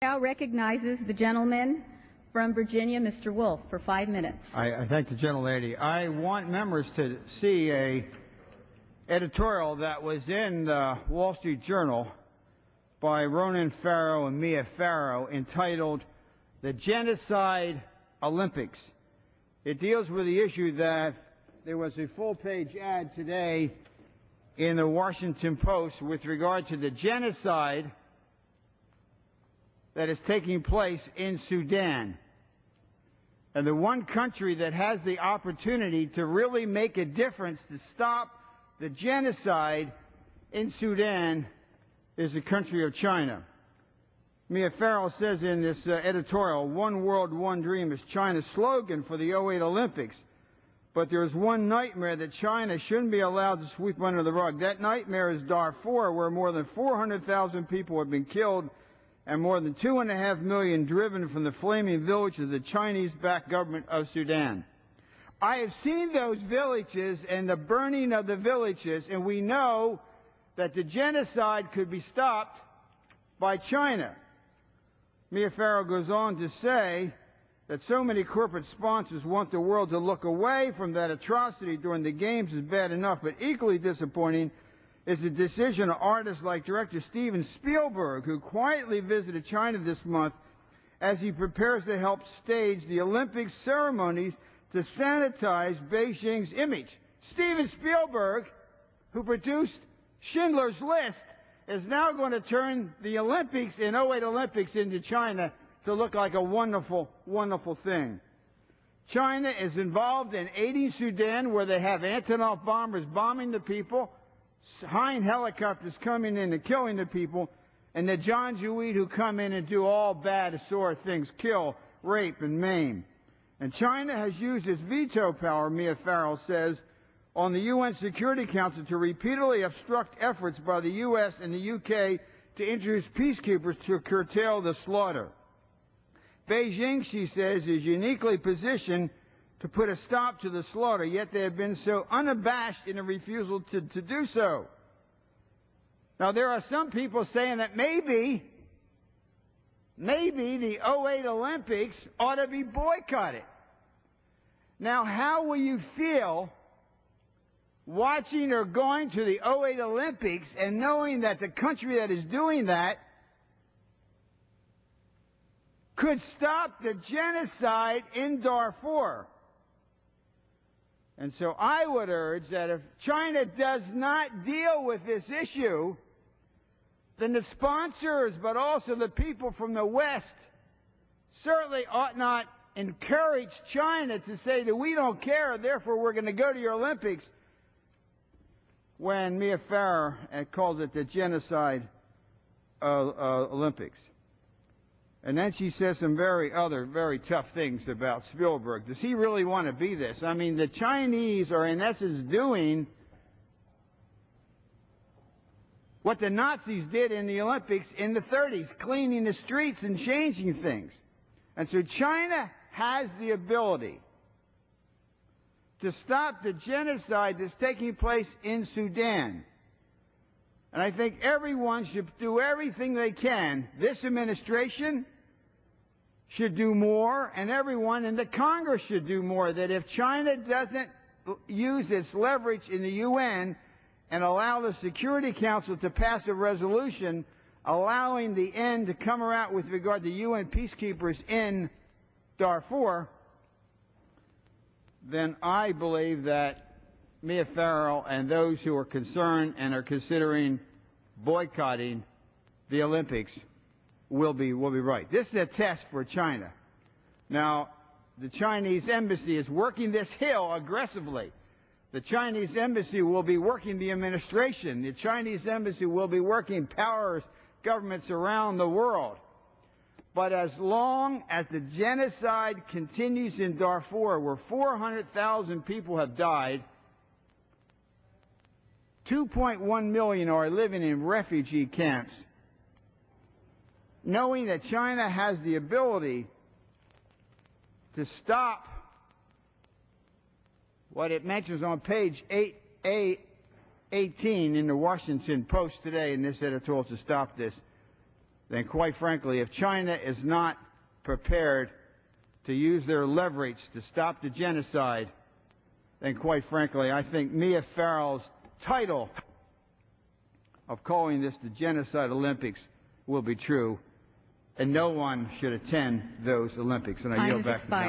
Now recognizes the gentleman from Virginia, Mr. Wolf, for 5 minutes. I thank the gentlelady. I want members to see a editorial that was in the Wall Street Journal by Ronan Farrow and Mia Farrow entitled "The Genocide Olympics." It deals with the issue that there was a full-page ad today in the Washington Post with regard to the genocide that is taking place in Sudan. And the one country that has the opportunity to really make a difference to stop the genocide in Sudan is the country of China. Mia Farrow says in this editorial, "One world, one dream" is China's slogan for the '08 Olympics. But there's one nightmare that China shouldn't be allowed to sweep under the rug. That nightmare is Darfur, where more than 400,000 people have been killed and more than 2.5 million driven from the flaming village of the Chinese-backed government of Sudan. I have seen those villages and the burning of the villages, and we know that the genocide could be stopped by China. Mia Farrow goes on to say that so many corporate sponsors want the world to look away from that atrocity during the games is bad enough, but equally disappointing is the decision of artists like director Steven Spielberg, who quietly visited China this month as he prepares to help stage the Olympic ceremonies to sanitize Beijing's image. Steven Spielberg, who produced Schindler's List, is now going to turn the Olympics in '08 Olympics into China to look like a wonderful, wonderful thing. China is involved in aiding Sudan, where they have Antonov bombers bombing the people, Hind helicopters coming in and killing the people, and the Janjaweed who come in and do all bad assorted things, kill, rape, and maim. And China has used its veto power, Mia Farrow says, on the UN Security Council to repeatedly obstruct efforts by the U.S. and the U.K. to introduce peacekeepers to curtail the slaughter. Beijing, she says, is uniquely positioned to put a stop to the slaughter, yet they have been so unabashed in a refusal to do so. Now, there are some people saying that maybe the '08 Olympics ought to be boycotted. Now, how will you feel watching or going to the '08 Olympics and knowing that the country that is doing that could stop the genocide in Darfur? And so I would urge that if China does not deal with this issue, then the sponsors, but also the people from the West, certainly ought not encourage China to say that we don't care, therefore we're going to go to your Olympics, when Mia Farrow calls it the Genocide Olympics. And then she says some other very tough things about Spielberg. Does he really want to be this? I mean, the Chinese are in essence doing what the Nazis did in the Olympics in the '30s, cleaning the streets and changing things. And so China has the ability to stop the genocide that's taking place in Sudan. And I think everyone should do everything they can. This administration should do more, and everyone in the Congress should do more, that if China doesn't use its leverage in the UN and allow the Security Council to pass a resolution allowing the end to come around with regard to UN peacekeepers in Darfur, then I believe that Mia Farrow and those who are concerned and are considering boycotting the Olympics will be right. This is a test for China. Now, the Chinese embassy is working this hill aggressively. The Chinese embassy will be working the administration. The Chinese embassy will be working powers, governments around the world. But as long as the genocide continues in Darfur, where 400,000 people have died, 2.1 million are living in refugee camps, knowing that China has the ability to stop what it mentions on page 18 in the Washington Post today in this editorial to stop this, then quite frankly, if China is not prepared to use their leverage to stop the genocide, then quite frankly, I think Mia Farrow's title of calling this the Genocide Olympics will be true, and no one should attend those Olympics. And I yield back to the House.